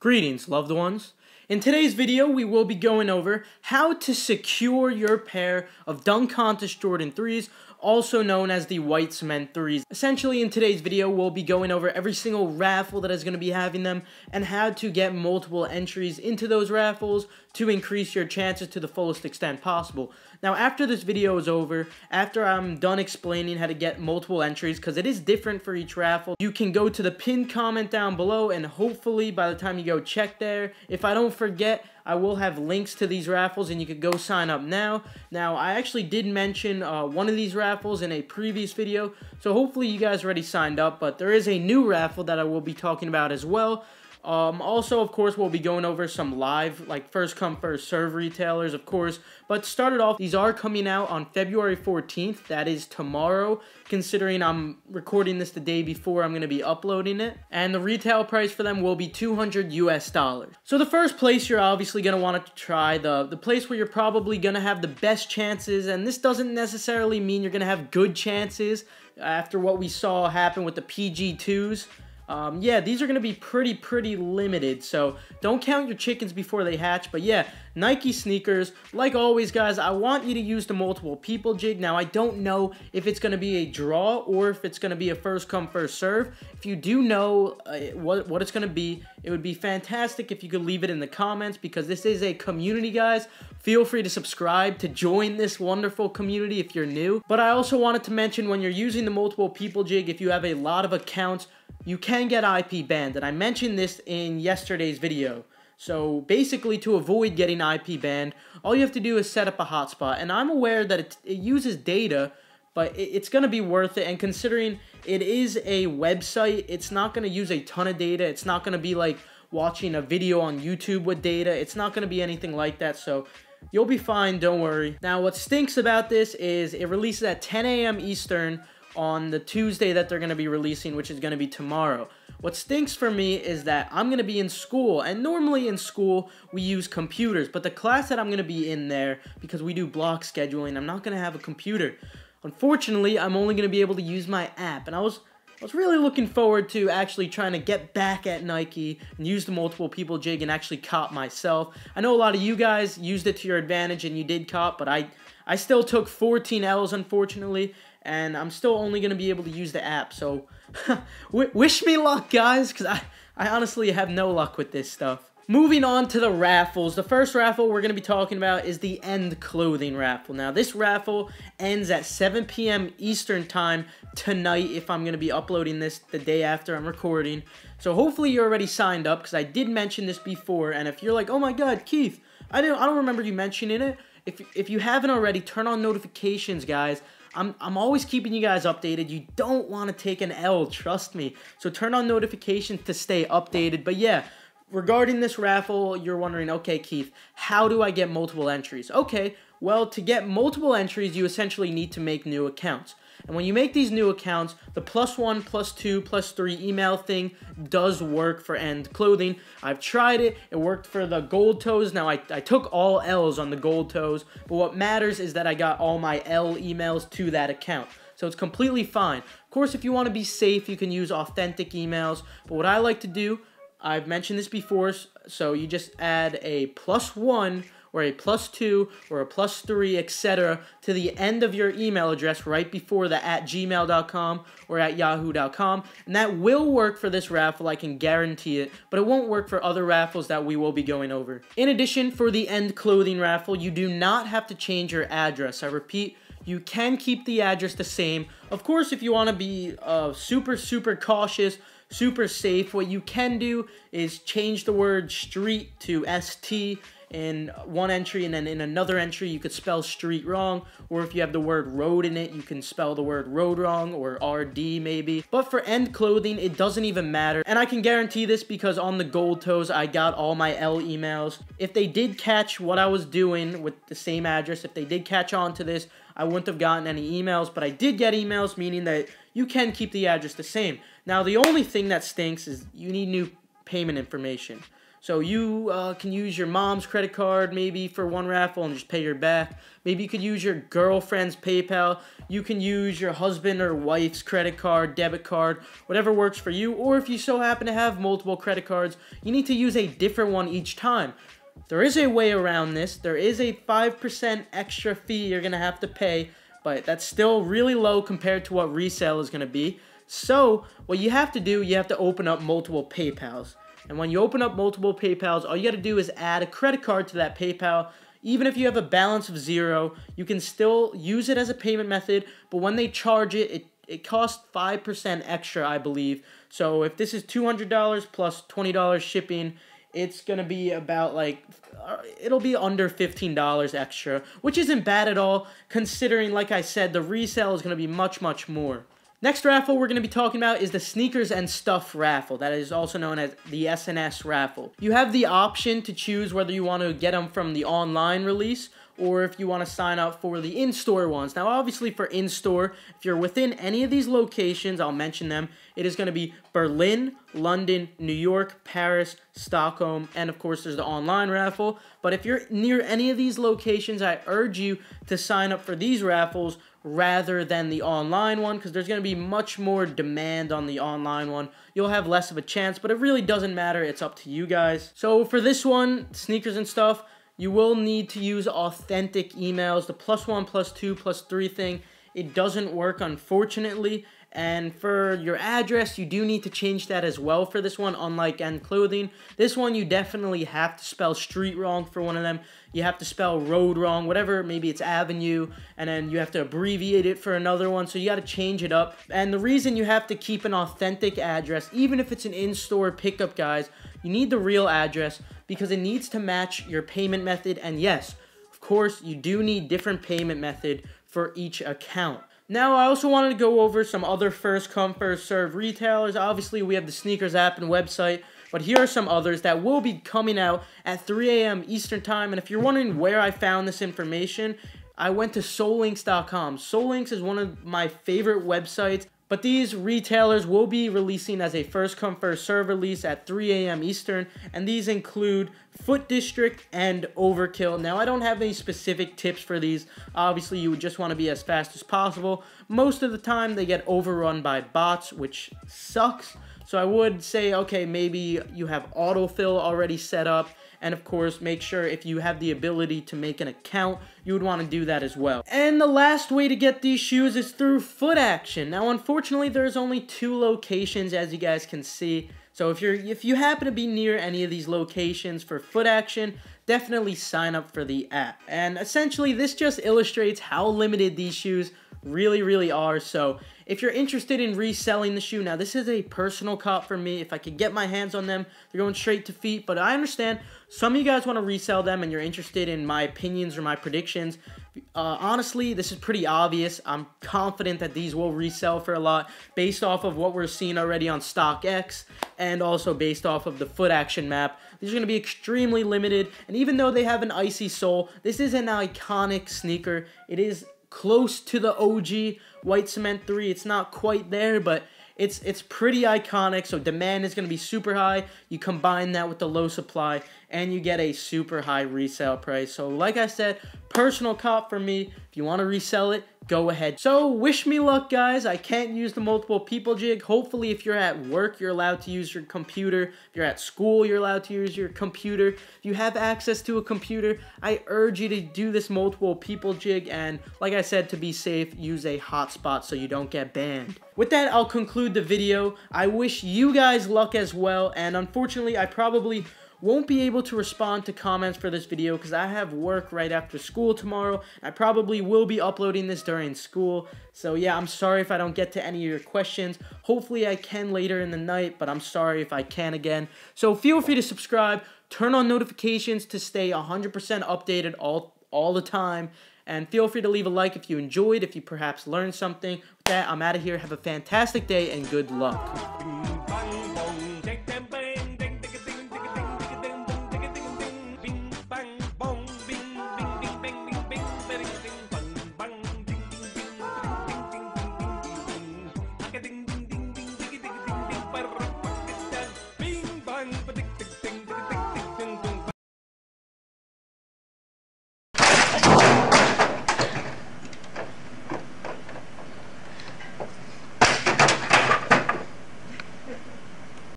Greetings, loved ones. In today's video, we will be going over how to secure your pair of Dunk Contest Jordan 3s, also known as the White Cement 3s. Essentially, in today's video, we'll be going over every single raffle that is going to be having them and how to get multiple entries into those raffles to increase your chances to the fullest extent possible. Now, after this video is over, after I'm done explaining how to get multiple entries, because it is different for each raffle, you can go to the pinned comment down below, and hopefully by the time you go check there, if I don't forget, I will have links to these raffles and you could go sign up now. Now, I actually did mention one of these raffles in a previous video, so hopefully you guys already signed up, but there is a new raffle that I will be talking about as well. Also, of course, we'll be going over some live, like, first come, first serve retailers, of course. But to start it off, these are coming out on February 14th. That is tomorrow, considering I'm recording this the day before I'm going to be uploading it. And the retail price for them will be $200 US. So the first place you're obviously going to want to try, the place where you're probably going to have the best chances, and this doesn't necessarily mean you're going to have good chances after what we saw happen with the PG2s. Yeah, these are going to be pretty limited, so don't count your chickens before they hatch. But yeah, Nike sneakers, like always, guys, I want you to use the multiple people jig. Now, I don't know if it's going to be a draw or if it's going to be a first come, first serve. If you do know what it's going to be, it would be fantastic if you could leave it in the comments, because this is a community, guys. Feel free to subscribe to join this wonderful community if you're new. But I also wanted to mention, when you're using the multiple people jig, if you have a lot of accounts, you can get IP banned, and I mentioned this in yesterday's video. So basically, to avoid getting IP banned, all you have to do is set up a hotspot, and I'm aware that it uses data, but it's going to be worth it, and considering it is a website, it's not going to use a ton of data. It's not going to be like watching a video on YouTube with data. It's not going to be anything like that, so you'll be fine, don't worry. Now, what stinks about this is it releases at 10 a.m. Eastern on the Tuesday that they're going to be releasing, which is going to be tomorrow. What stinks for me is that I'm going to be in school, and normally in school we use computers, but the class that I'm going to be in there, because we do block scheduling, I'm not going to have a computer. Unfortunately, I'm only going to be able to use my app, and I was really looking forward to actually trying to get back at Nike and use the multiple people jig and actually cop myself. I know a lot of you guys used it to your advantage and you did cop, but I still took 14 L's, unfortunately, and I'm still only going to be able to use the app, so wish me luck, guys, because I honestly have no luck with this stuff. Moving on to the raffles, the first raffle we're going to be talking about is the End Clothing raffle. Now, this raffle ends at 7 p.m. Eastern time tonight, if I'm going to be uploading this the day after I'm recording. So hopefully you're already signed up, because I did mention this before, and if you're like, oh my god, Keith, I don't remember you mentioning it, if you haven't already, turn on notifications, guys. I'm always keeping you guys updated. You don't want to take an L, trust me. So turn on notifications to stay updated. But yeah, regarding this raffle, you're wondering, okay, Keith, how do I get multiple entries? Okay, well, to get multiple entries, you essentially need to make new accounts. And when you make these new accounts, the +1, +2, +3 email thing does work for End Clothing. I've tried it. It worked for the gold toes. Now, I took all L's on the gold toes, but what matters is that I got all my L emails to that account. So it's completely fine. Of course, if you want to be safe, you can use authentic emails. But what I like to do, I've mentioned this before, so you just add a +1 or a +2 or a +3, etc. to the end of your email address right before the @gmail.com or @yahoo.com, and that will work for this raffle, I can guarantee it, but it won't work for other raffles that we will be going over. In addition, for the End Clothing raffle, you do not have to change your address. I repeat, you can keep the address the same. Of course, if you want to be super cautious, super safe, what you can do is change the word street to ST in one entry, and then in another entry you could spell street wrong, or if you have the word road in it, you can spell the word road wrong, or RD maybe. But for End Clothing, it doesn't even matter, and I can guarantee this because on the gold toes I got all my L emails. If they did catch what I was doing with the same address, if they did catch on to this, I wouldn't have gotten any emails, but I did get emails, meaning that you can keep the address the same. Now, the only thing that stinks is you need new payment information. So you can use your mom's credit card maybe for one raffle and just pay her back. Maybe you could use your girlfriend's PayPal. You can use your husband or wife's credit card, debit card, whatever works for you. Or if you so happen to have multiple credit cards, you need to use a different one each time. There is a way around this. There is a 5% extra fee you're going to have to pay, but that's still really low compared to what resale is going to be. So what you have to do, you have to open up multiple PayPals. And when you open up multiple PayPals, all you got to do is add a credit card to that PayPal. Even if you have a balance of 0, you can still use it as a payment method, but when they charge it, it costs 5% extra, I believe. So if this is $200 plus $20 shipping, it's going to be about it'll be under $15 extra, which isn't bad at all, considering, like I said, the resale is going to be much, much more. Next raffle we're going to be talking about is the Sneakers and Stuff Raffle. That is also known as the SNS Raffle. You have the option to choose whether you want to get them from the online release or if you want to sign up for the in-store ones. Now, obviously for in-store, if you're within any of these locations, I'll mention them, it is going to be Berlin, London, New York, Paris, Stockholm, and of course there's the online raffle. But if you're near any of these locations, I urge you to sign up for these raffles rather than the online one, because there's going to be much more demand on the online one. You'll have less of a chance, but it really doesn't matter. It's up to you guys. So for this one, Sneakers and Stuff, you will need to use authentic emails. The +1, +2, +3 thing, it doesn't work, unfortunately. And for your address, you do need to change that as well for this one, unlike End Clothing. This one, you definitely have to spell street wrong for one of them. You have to spell road wrong, whatever, maybe it's avenue, and then you have to abbreviate it for another one, so you got to change it up. And the reason you have to keep an authentic address, even if it's an in-store pickup, guys, you need the real address because it needs to match your payment method. And yes, of course, you do need different payment method for each account. Now, I also wanted to go over some other first-come, first-served retailers. Obviously, we have the Sneakers app and website, but here are some others that will be coming out at 3 a.m. Eastern Time. And if you're wondering where I found this information, I went to soullinks.com. Soullinks is one of my favorite websites, but these retailers will be releasing as a first-come, first-served release at 3 a.m. Eastern, and these include Foot District and Overkill. Now, I don't have any specific tips for these. Obviously, you would just want to be as fast as possible. Most of the time, they get overrun by bots, which sucks. So I would say, okay, maybe you have autofill already set up. And of course, make sure if you have the ability to make an account, you would want to do that as well. And the last way to get these shoes is through Foot Action. Now, unfortunately, there's only 2 locations, as you guys can see. So if you happen to be near any of these locations for Foot Action, definitely sign up for the app. And essentially, this just illustrates how limited these shoes really are. So if you're interested in reselling the shoe, now this is a personal cop for me. If I could get my hands on them, they're going straight to feet, but I understand some of you guys want to resell them and you're interested in my opinions or my predictions. Honestly, this is pretty obvious. I'm confident that these will resell for a lot based off of what we're seeing already on StockX and also based off of the Foot Action map. These are going to be extremely limited, and even though they have an icy sole, this is an iconic sneaker. It is close to the OG White Cement 3. It's not quite there, but it's pretty iconic, so demand is going to be super high. You combine that with the low supply, and you get a super high resale price. So like I said, personal cop for me. If you want to resell it, go ahead. So wish me luck, guys. I can't use the multiple people jig. Hopefully, if you're at work, you're allowed to use your computer. If you're at school, you're allowed to use your computer. If you have access to a computer, I urge you to do this multiple people jig. And like I said, to be safe, use a hotspot so you don't get banned. With that, I'll conclude the video. I wish you guys luck as well. And unfortunately, I probably won't be able to respond to comments for this video because I have work right after school tomorrow. I probably will be uploading this during school. So yeah, I'm sorry if I don't get to any of your questions. Hopefully I can later in the night, but I'm sorry if I can again. So feel free to subscribe, turn on notifications to stay 100% updated all the time. And feel free to leave a like if you enjoyed, if you perhaps learned something. With that, I'm out of here. Have a fantastic day and good luck.